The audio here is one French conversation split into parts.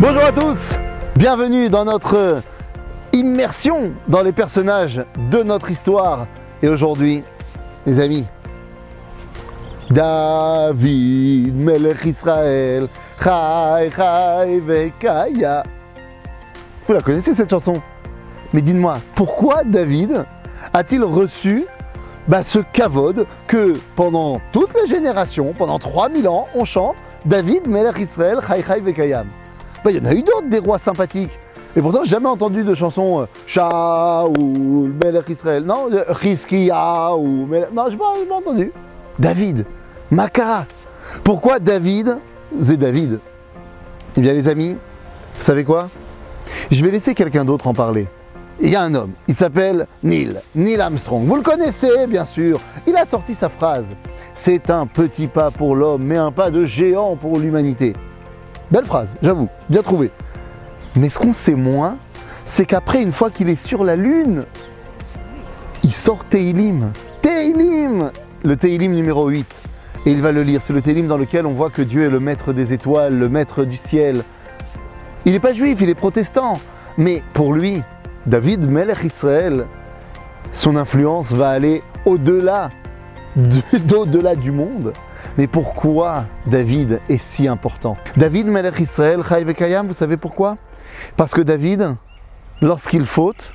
Bonjour à tous, bienvenue dans notre immersion dans les personnages de notre histoire. Et aujourd'hui, les amis, David, Melech Israël, Chai, Chai, Vekaya. Vous la connaissez cette chanson? Mais dites-moi, pourquoi David a-t-il reçu ce kavod que pendant toutes les générations, pendant 3000 ans, on chante David, Melech Israël, Chai, Chai, Vekayam? Il y en a eu d'autres des rois sympathiques. Et pourtant, j'ai jamais entendu de chanson Shaoul, Melech Israël. Non, Chizkiya ou Melech. Non, je n'ai pas entendu. David, Makara. Pourquoi David, c'est David? Eh bien, les amis, vous savez quoi? Je vais laisser quelqu'un d'autre en parler. Il y a un homme, il s'appelle Neil Armstrong. Vous le connaissez, bien sûr. Il a sorti sa phrase. C'est un petit pas pour l'homme, mais un pas de géant pour l'humanité. Belle phrase, j'avoue, bien trouvé. Mais ce qu'on sait moins, c'est qu'après, une fois qu'il est sur la Lune, il sort Tehillim. Tehillim, le Tehillim numéro 8. Et il va le lire. C'est le Tehillim dans lequel on voit que Dieu est le maître des étoiles, le maître du ciel. Il n'est pas juif, il est protestant. Mais pour lui, David, Melech Israël, son influence va aller au-delà du monde. Mais pourquoi David est si important? David, Melech Israël, Chai Vekayam, vous savez pourquoi? Parce que David, lorsqu'il faute,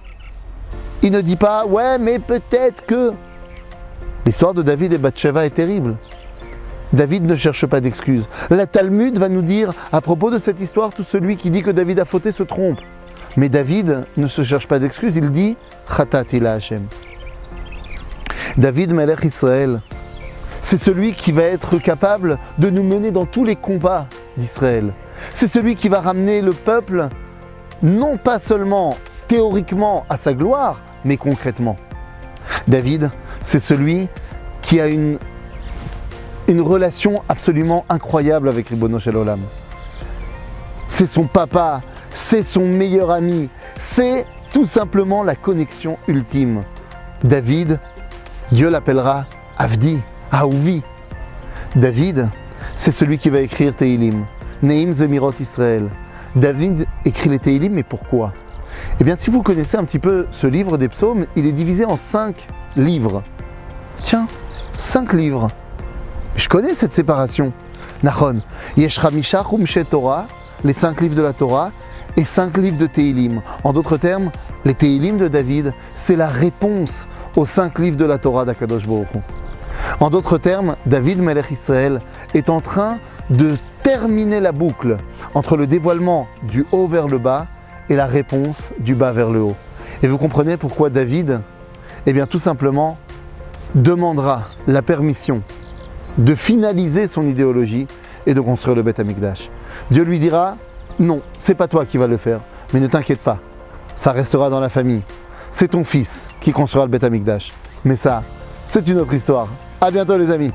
il ne dit pas « ouais, mais peut-être que… » L'histoire de David et Bathsheba est terrible. David ne cherche pas d'excuses. La Talmud va nous dire, à propos de cette histoire, tout celui qui dit que David a fauté se trompe. Mais David ne se cherche pas d'excuses, il dit « Chatati la Hashem ». David, Melech Israël, c'est celui qui va être capable de nous mener dans tous les combats d'Israël. C'est celui qui va ramener le peuple, non pas seulement théoriquement à sa gloire, mais concrètement. David, c'est celui qui a une relation absolument incroyable avec Ribono Shel Olam. C'est son papa, c'est son meilleur ami, c'est tout simplement la connexion ultime. David, Dieu l'appellera Avdi, Ahuvi. David, c'est celui qui va écrire Tehillim, Neim Zemirot Israël. David écrit les Tehillim, mais pourquoi? Eh bien, si vous connaissez un petit peu ce livre des psaumes, il est divisé en 5 livres. Tiens, 5 livres. Je connais cette séparation. Nachon, Yesh Chamisha Chumshe Torah, les 5 livres de la Torah, et 5 livres de Tehillim. En d'autres termes, les Tehillim de David, c'est la réponse aux 5 livres de la Torah d'Akadosh Baruch Hu. En d'autres termes, David, Melech Israël, est en train de terminer la boucle entre le dévoilement du haut vers le bas et la réponse du bas vers le haut. Et vous comprenez pourquoi David, eh bien tout simplement, demandera la permission de finaliser son idéologie et de construire le Beth Amikdash. Dieu lui dira, non, c'est pas toi qui vas le faire, mais ne t'inquiète pas, ça restera dans la famille. C'est ton fils qui construira le Beth Amikdash. Mais ça, c'est une autre histoire. À bientôt les amis.